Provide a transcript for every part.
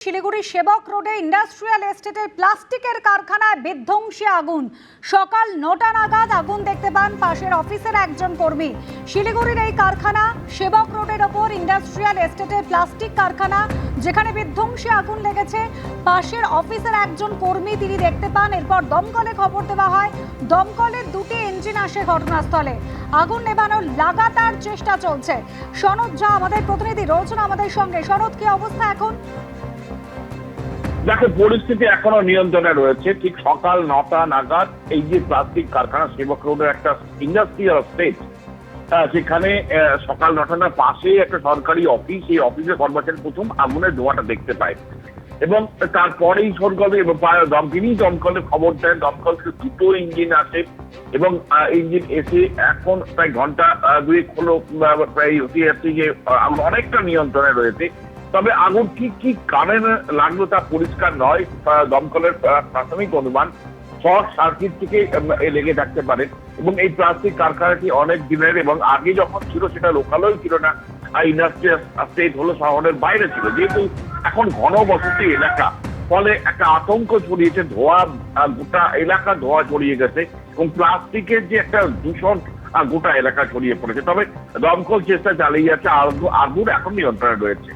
শিলিগুড়ি সেবক রোডে ইন্ডাস্ট্রিয়াল এস্টেটের প্লাস্টিকের কারখানায় বিধ্বংসী আগুন। সকাল 9টা নাগাদ আগুন দেখতে পান পাশের অফিসের একজন কর্মী। শিলিগুড়ির এই কারখানা সেবক রোডের ওপর ইন্ডাস্ট্রিয়াল এস্টেটের প্লাস্টিক কারখানা, যেখানে বিধ্বংসী আগুন লেগেছে। পাশের অফিসের একজন কর্মী তিনি দেখতে পান। এরপর দমকলে খবর দেওয়া হয়। দমকলের দুটি ইঞ্জিন আসে ঘটনাস্থলে। আগুন নেভানোর লাগাতার চেষ্টা চলছে। সনদ ঝা আমাদের প্রতিনিধি রয়েছেন আমাদের সঙ্গে। সনদ, কি অবস্থা এখন? দেখো, পরিস্থিতি এখনো নিয়ন্ত্রণে রয়েছে। ঠিক সকাল 9টা নাগাদ এই যে প্লাস্টিক কারখানা সেবক রোডের একটা ইন্ডাস্ট্রিয়াল এস্টেট, সেখানে সকাল 9টার পাশেই একটা সরকারি অফিস, এই অফিসের কর্মচারী প্রথম আগুনের ধোঁয়াটা দেখতে পায় এবং তারপরেই সরকারে তিনি দমকলে খবর দেন। দমকল থেকে দুটো ইঞ্জিন আসে এবং ইঞ্জিন এসে এখন প্রায় ঘন্টা দুই হলো প্রায় যে অনেকটা নিয়ন্ত্রণে রয়েছে। তবে আগুন ঠিক কি কারণে লাগলো তা পরিষ্কার নয়। দমকলের প্রাথমিক অনুমান শর্ট সার্কিট থেকে লেগে থাকতে পারে এবং এই প্লাস্টিক কারখানাটি অনেক দিনের এবং আগে যখন ছিল সেটা লোকালই ছিল না, ইন্ডাস্ট্রিয়াল এস্টেট হলো শহরের বাইরে ছিল। যেহেতু এখন ঘনবসতি এলাকা, ফলে একটা আতঙ্ক ছড়িয়েছে, ধোঁয়া গোটা এলাকা ধোঁয়া ছড়িয়ে গেছে এবং প্লাস্টিকের যে একটা দূষণ গোটা এলাকা ছড়িয়ে পড়েছে। তবে দমকল চেষ্টা চালিয়ে যাচ্ছে, আগুন এখন নিয়ন্ত্রণে রয়েছে।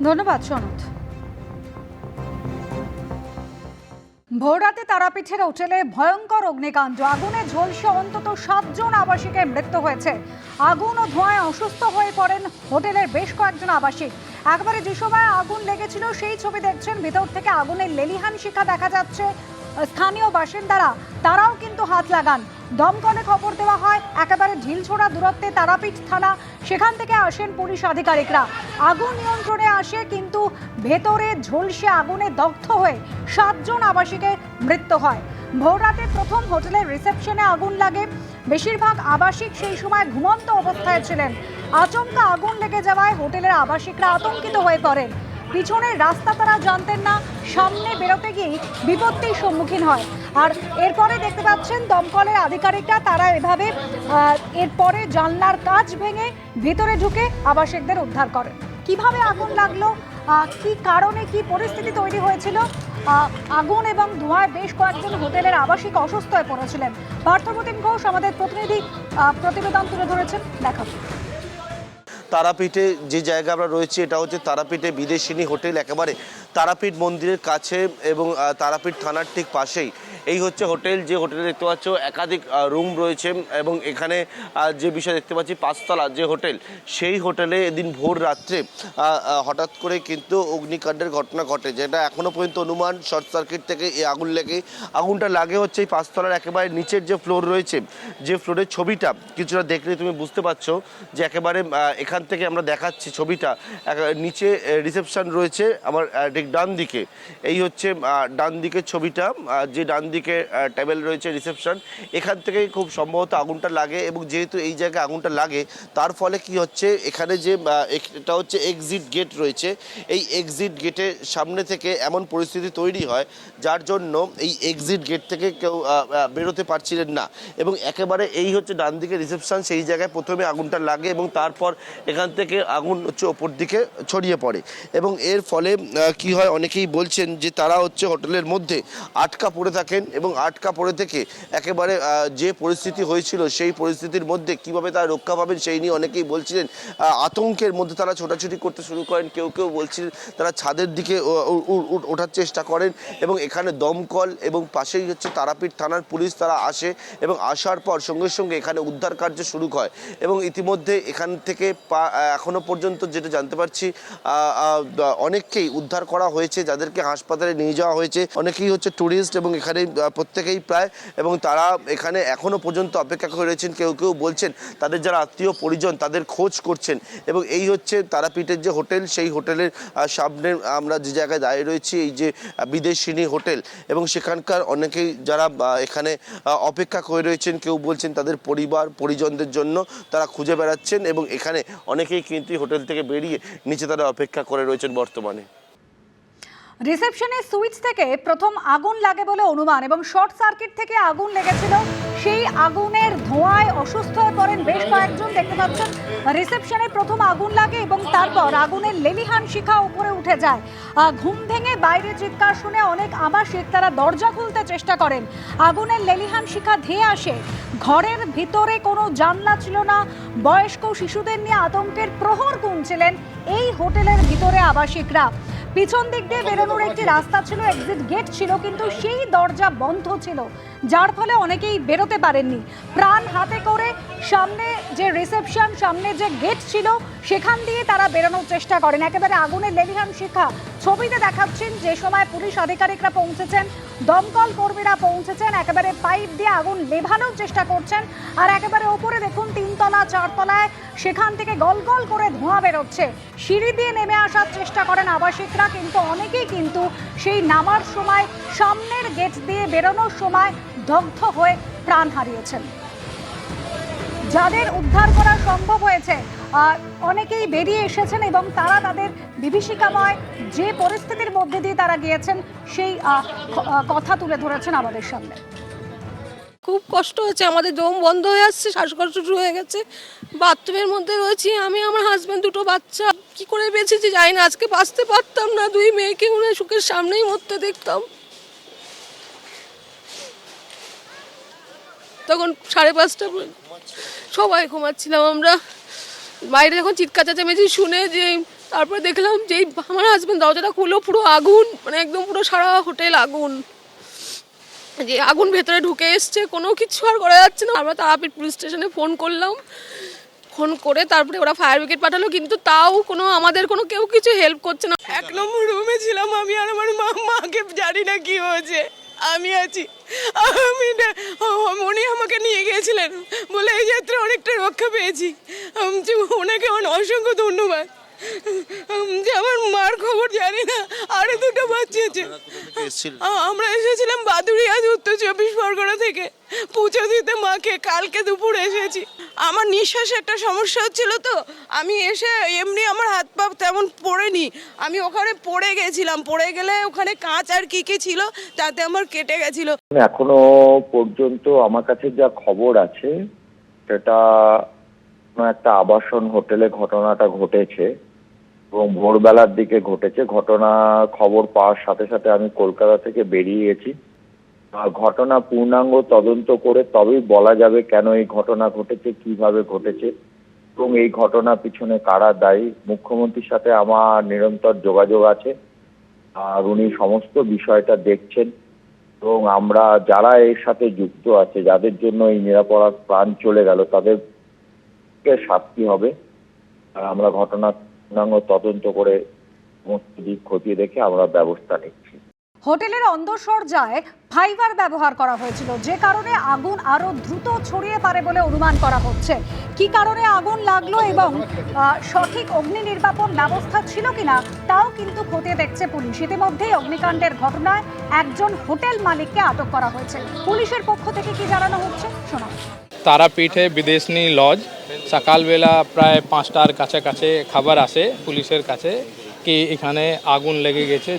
ধন্যবাদ সনদ। ভোররাতে তারাপীঠের হোটেলে ভয়ঙ্কর অগ্নিকাণ্ড। আগুনে ঝলসে অন্তত 7 জন আবাসিকের মৃত্যু হয়েছে। আগুন ও ধোঁয়ায় অসুস্থ হয়ে পড়েন হোটেলের বেশ কয়েকজন আবাসিক। একবারে যে সময় আগুন লেগেছিল সেই ছবি দেখছেন। ভিতর থেকে আগুনের লেলিহান শিখা দেখা যাচ্ছে। স্থানীয় বাসিন্দারা তারাও কিন্তু হাত লাগান। দমকলে খবর দেওয়া হয়। একেবারে ঢিলছোড়া দূরত্বে তারাপীঠ থানা, সেখান থেকে আসেন পুলিশ আধিকারিকরা। আগুন নিয়ন্ত্রণে আসে, কিন্তু ভেতরে ঝলসে আগুনে দগ্ধ হয়ে 7 জন আবাসিকের মৃত্যু হয়। ভোররাতে প্রথম হোটেলের রিসেপশনে আগুন লাগে। বেশিরভাগ আবাসিক সেই সময় ঘুমন্ত অবস্থায় ছিলেন। আচমকা আগুন লেগে যাওয়ায় হোটেলের আবাসিকরা আতঙ্কিত হয়ে পড়েন। পিছনের রাস্তা তারা জানতেন না, সামনে বেরোতে গিয়ে বিপত্তির সম্মুখীন হয়। আর এরপরে দেখতে পাচ্ছেন দমকলের আধিকারিকরা তারা এভাবে এরপরে জানলার কাঁচ ভেঙে ভিতরে ঢুকে আবাসিকদের উদ্ধার করেন। কিভাবে আগুন লাগলো, কি কারণে, কি পরিস্থিতি তৈরি হয়েছিল, আগুন এবং ধোঁয়ায় বেশ কয়েকজন হোটেলের আবাসিক অসুস্থ হয়ে পড়েছিলেন। পার্থপ্রতিম ঘোষ আমাদের প্রতিনিধি প্রতিবেদন তুলে ধরেছেন, দেখাবো। তারাপীঠে যে জায়গা আমরা রয়েছি, এটা হচ্ছে তারাপীঠে বিদেশিনী হোটেল, একেবারে তারাপীঠ মন্দিরের কাছে এবং তারাপীঠ থানার ঠিক পাশেই এই হচ্ছে হোটেল। যে হোটেলে দেখতে পাচ্ছ একাধিক রুম রয়েছে এবং এখানে যে বিষয় দেখতে পাচ্ছি 5তলা যে হোটেল, সেই হোটেলে এদিন ভোর রাত্রে হঠাৎ করে কিন্তু অগ্নিকাণ্ডের ঘটনা ঘটে, যেটা এখনও পর্যন্ত অনুমান শর্ট সার্কিট থেকে এই আগুনটা লাগে হচ্ছে এই 5তলার একেবারে নিচের যে ফ্লোর রয়েছে, যে ফ্লোরের ছবিটা কিছুটা দেখলে তুমি বুঝতে পারছো যে একেবারে এখান থেকে আমরা দেখাচ্ছি ছবিটা। নিচে রিসেপশন রয়েছে আমার ঠিক ডান দিকে, এই হচ্ছে ডান দিকের ছবিটা, যে ডান দিকে টেবিল রয়েছে রিসেপশন, এখান থেকেই খুব সম্ভবত আগুনটা লাগে। এবং যেহেতু এই জায়গায় আগুনটা লাগে, তার ফলে কি হচ্ছে, এখানে যে এটা হচ্ছে এক্সিট গেট রয়েছে, এই এক্সিট গেটের সামনে থেকে এমন পরিস্থিতি তৈরি হয় যার জন্য এই এক্সিট গেট থেকে কেউ বেরোতে পারছিলেন না। এবং একেবারে এই হচ্ছে ডান দিকে রিসেপশন, সেই জায়গায় প্রথমে আগুনটা লাগে এবং তারপর এখান থেকে আগুন হচ্ছে ওপর দিকে ছড়িয়ে পড়ে। এবং এর ফলে কি হয়, অনেকেই বলছেন যে তারা হচ্ছে হোটেলের মধ্যে আটকা পড়ে থাকেন এবং আটকা পড়ে থেকে একেবারে যে পরিস্থিতি হয়েছিল সেই পরিস্থিতির মধ্যে কিভাবে তারা রক্ষা পাবেন সেই নিয়ে অনেকেই বলছিলেন। আতঙ্কের মধ্যে তারা ছোটাছুটি করতে শুরু করেন। কেউ বলছিলেন তারা ছাদের দিকে ওঠার চেষ্টা করেন এবং এখানে দমকল এবং পাশেই হচ্ছে তারাপীঠ থানার পুলিশ তারা আসে এবং আসার পর সঙ্গে সঙ্গে এখানে উদ্ধার কার্য শুরু হয়। এবং ইতিমধ্যে এখান থেকে এখনো পর্যন্ত যেটা জানতে পারছি অনেককেই উদ্ধার করা হয়েছে, যাদেরকে হাসপাতালে নিয়ে যাওয়া হয়েছে। অনেকেই হচ্ছে ট্যুরিস্ট এবং এখানে প্রত্যেকেই প্রায়, এবং তারা এখানে এখনো পর্যন্ত অপেক্ষা করে রয়েছেন। কেউ বলছেন তাদের যারা আত্মীয় পরিজন তাদের খোঁজ করছেন। এবং এই হচ্ছে তারাপীঠের যে হোটেল, সেই হোটেলের সামনে আমরা যে জায়গায় দাঁড়িয়ে রয়েছি, এই যে বিদেশিনী হোটেল, এবং সেখানকার অনেকেই যারা এখানে অপেক্ষা করে রয়েছেন, কেউ বলছেন তাদের পরিজনদের জন্য তারা খুঁজে বেড়াচ্ছেন। এবং এখানে অনেকেই কিন্তু হোটেল থেকে বেরিয়ে নিচে তারা অপেক্ষা করে রয়েছেন বর্তমানে। রিসেপশনের সুইচ থেকে প্রথম আগুন লাগে বলে অনুমান এবং শর্ট সার্কিট থেকে আগুন লেগেছিল সেই আগুনের ধোঁয়ায় অসুস্থ হয়ে পড়েন বেশ কয়েকজন। দেখতে পাচ্ছেন রিসেপশনে প্রথম আগুন লাগে এবং তারপর আগুনের লেলিহান শিখা উপরে উঠে যায়। ঘুম ভেঙে বাইরে চিৎকার শুনে অনেক আবাসিক তারা দরজা খুলতে চেষ্টা করেন। আগুনের লেলিহান শিখা ধেয়ে আসে। ঘরের ভিতরে কোনো জানলা ছিল না। বয়স্ক শিশুদের নিয়ে আতঙ্কের প্রহর গুনছিলেন এই হোটেলের ভিতরে আবাসিকরা। পিছন দিক দিয়ে বেরোনোর একটি রাস্তা ছিল, এক্সিট গেট ছিল, কিন্তু সেই দরজা বন্ধ ছিল, যার ফলে অনেকেই বেরোতে পারেননি। প্রাণ হাতে করে সামনে যে রিসেপশন, সামনে যে গেট ছিল, সেখান দিয়ে তারা বেরোনোর চেষ্টা করেন। একেবারে আগুনের লেলিহান শিখা ছবিতে দেখাচ্ছেন। যে সময় পুলিশ আধিকারিকরা পৌঁছেছেন, দমকল কর্মীরা পৌঁছেছেন, একেবারে পাইপ দিয়ে আগুন নেভানোর চেষ্টা করছেন। আর একেবারে ওপরে দেখুন 3 তলা 4 তলায় সেখান থেকে গল গল করে ধোঁয়া বেরোচ্ছে। সিঁড়ি দিয়ে নেমে আসার চেষ্টা করেন আবাসিকরা, কিন্তু অনেকেই কিন্তু সেই নামার সময়, সামনের গেট দিয়ে বেরোনোর সময় দগ্ধ হয়ে প্রাণ হারিয়েছেন। যাদের উদ্ধার করা সম্ভব হয়েছে অনেকেই বেরিয়ে এসেছেন এবং তারা তাদের বিভীষিকাময় যে পরিস্থিতির মধ্যে দিয়ে তারা গিয়েছেন সেই কথা তুলে ধরেছেন আমাদের সামনে। খুব কষ্ট হচ্ছে, আমাদের দম বন্ধ হয়ে আসছে, শ্বাসকষ্ট শুরু হয়ে গেছে। বাথরুমের মধ্যে রয়েছি আমি, আমার হাজব্যান্ড, 2টো বাচ্চা। কি করে বেঁচেছি জানি না, আজকে বাঁচতে পারতাম না। 2 মেয়েকে উনি সুখের সামনেই মরতে দেখতাম। তখন 5:30 সবাই ঘুমাচ্ছিলাম আমরা। বাইরে যখন চিৎকার চেঁচামেচি শুনে যে তারপরে দেখলাম যে আমার হাজব্যান্ড দরজাটা খুললো, পুরো আগুন, মানে একদম পুরো সারা হোটেল আগুন। যে আগুন ভেতরে ঢুকে এসছে, কোনো কিছু আর করা যাচ্ছে না। আমরা তারাপীঠ পুলিশ স্টেশনে ফোন করলাম, ফোন করে তারপরে ওরা ফায়ার ব্রিগেড পাঠালো, কিন্তু তাও আমাদের কেউ কিছু হেল্প করছে না। 1 নম্বর রুমে ছিলাম আমি আর আমার মাকে জানি না কি হয়েছে। আমি আছি, উনি আমাকে নিয়ে গিয়েছিলেন বলে এই যাত্রা অনেকটা রক্ষা পেয়েছি। ওনাকে অসংখ্য ধন্যবাদ। যে আমার মার খবর জানি না, আরো 2টো বাচ্চা আছে। আমরা এসেছিলাম বাদুড়িয়া, উত্তর 24 পরগনা থেকে পুজো দিতে মাকে। কালকে দুপুরে এসেছি। আমার নিঃশ্বাসে একটা সমস্যা হচ্ছিল, তো আমি এসে এমনি আমার হাত পা তেমন পড়েনি, আমি ওখানে পড়ে গেছিলাম। পড়ে গেলে ওখানে কাঁচ আর কি ছিল তাতে আমার কেটে গেছিল। এখনো পর্যন্ত আমার কাছে যা খবর আছে সেটা একটা আবাসন হোটেলে ঘটনাটা ঘটেছে এবং ভোরবেলার দিকে ঘটেছে। ঘটনা খবর পাওয়ার সাথে সাথে আমি কলকাতা থেকে বেরিয়ে গেছি। ঘটনা পূর্ণাঙ্গ তদন্ত করে তবেই বলা যাবে কেন এই ঘটনা ঘটেছে, কিভাবে ঘটেছে এবং এই ঘটনা পিছনে কারা দায়ী। মুখ্যমন্ত্রীর সাথে আমার নিরন্তর যোগাযোগ আছে আর উনি সমস্ত বিষয়টা দেখছেন এবং আমরা যারা এর সাথে যুক্ত আছে, যাদের জন্য এই নিরাপরাধ প্রাণ চলে গেল, তাদেরকে শাস্তি হবে। আর আমরা ঘটনা পূর্ণাঙ্গ তদন্ত করে সমস্ত দিক খতিয়ে দেখে আমরা ব্যবস্থা নিচ্ছি। হোটেলের অন্দরসজ্জায় ফাইবার ব্যবহার করা হয়েছিল, যে কারণে আগুন আরো দ্রুত ছড়িয়ে পড়ে বলে অনুমান করা হচ্ছে। কি কারণে আগুন লাগলো এবং সঠিক অগ্নি নির্বাপন ব্যবস্থা ছিল কিনা তাও কিন্তু খতিয়ে দেখছে পুলিশ। ইতিমধ্যেই অগ্নিকাণ্ডের ঘটনায় একজন হোটেল মালিককে আটক করা হয়েছে। পুলিশের পক্ষ থেকে কি জানানো হচ্ছে শোনা। তারাপীঠে বিদেশনি লজ, সকালবেলা প্রায় 5টার কাছাকাছি খবর আসে পুলিশের কাছে কি এখানে আগুন লেগে গেছে।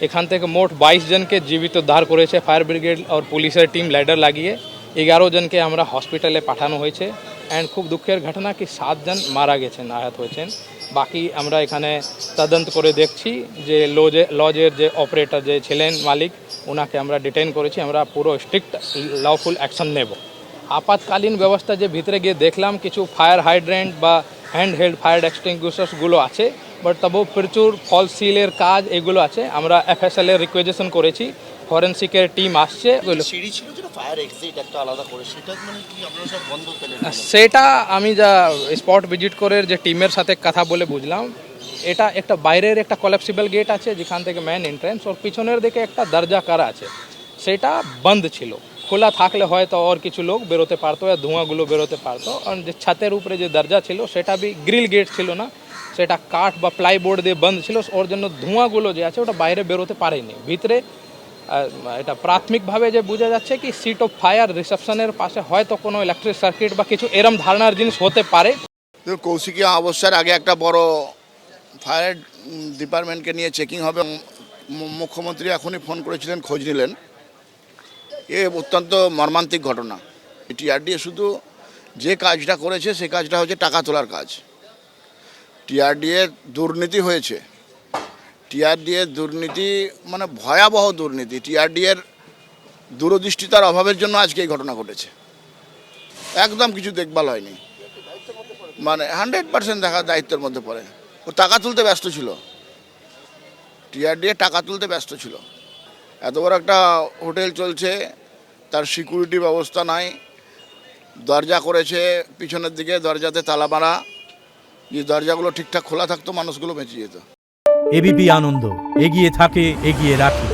এখান থেকে মোট 22 জনকে জীবিত উদ্ধার করেছে ফায়ার ব্রিগেড আর পুলিশের টিম ল্যাডার লাগিয়ে। 11 জনকে আমরা হসপিটালে পাঠানো হয়েছে। অ্যান্ড খুব দুঃখের ঘটনা কি 7 জন মারা গেছেন, আহত হয়েছেন। বাকি আমরা এখানে তদন্ত করে দেখছি যে লজের যে অপারেটর যে ছিলেন মালিক, ওনাকে আমরা ডিটেইন করেছি। আমরা পুরো স্ট্রিক্ট লফুল অ্যাকশন নেব। আপাতকালীন ব্যবস্থা যে ভিতরে গিয়ে দেখলাম কিছু ফায়ার হাইড্রেন্ট বা হ্যান্ড হেল্ড ফায়ার এক্সটিংগুইশার্সগুলো আছে, বাট তবু প্রচুর ফলস সিলের কাজ এগুলো আছে। আমরা FSL এর রিকোয়েজিশন করেছি, ফরেন্সিকের টিম আসছে। সেটা আমি যা স্পট ভিজিট করে যে টিমের সাথে কথা বলে বুঝলাম, এটা একটা বাইরের একটা কলাপসিবল গেট আছে যেখান থেকে মেন এন্ট্রেন্স, ওর পিছনের দিকে একটা দরজা করা আছে, সেটা বন্ধ ছিল। খোলা থাকলে হয়তো আর কিছু লোক বেরোতে পারতো, ধোঁয়াগুলো বেরোতে পারতো। আর যে ছাতের উপরে যে দরজা ছিল সেটা বি গ্রিল গেট ছিল না, সেটা কাঠ বা প্লাইবোর্ড দিয়ে বন্ধ ছিল। ওর জন্য ধোঁয়াগুলো যে আছে ওটা বাইরে বেরোতে পারেনি। ভিতরে এটা প্রাথমিকভাবে যে বোঝা যাচ্ছে কি সিট অফ ফায়ার রিসেপশনের পাশে হয়তো কোনো ইলেকট্রিক সার্কিট বা কিছু এরম ধারণার জিনিস হতে পারে। কৌশিকীয়া অবস্থার আগে একটা বড় ফায়ার ডিপার্টমেন্টকে নিয়ে চেকিং হবে। মুখ্যমন্ত্রী এখনই ফোন করেছিলেন, খোঁজ নিলেন। এ অত্যন্ত মর্মান্তিক ঘটনা। টিআরডিএ শুধু যে কাজটা করেছে সে কাজটা হচ্ছে টাকা তোলার কাজ। টিআরডিএ দুর্নীতি হয়েছে, টিআরডিএ দুর্নীতি মানে ভয়াবহ দুর্নীতি। টিআরডিএর দূরদৃষ্টিতার অভাবের জন্য আজকে এই ঘটনা ঘটেছে। একদম কিছু দেখভাল হয়নি, মানে 100% দেখা দায়িত্বের মধ্যে পড়ে। ও টাকা তুলতে ব্যস্ত ছিল, টিআরডিএ টাকা তুলতে ব্যস্ত ছিল। এত বড় একটা হোটেল চলছে, তার সিকিউরিটি ব্যবস্থা নাই, দরজা করেছে পিছনের দিকে, দরজাতে তালা মারা। যে দরজাগুলো ঠিকঠাক খোলা থাকতো মানুষগুলো বেঁচে যেত। এবিপি আনন্দ এগিয়ে থাকে, এগিয়ে রাখে।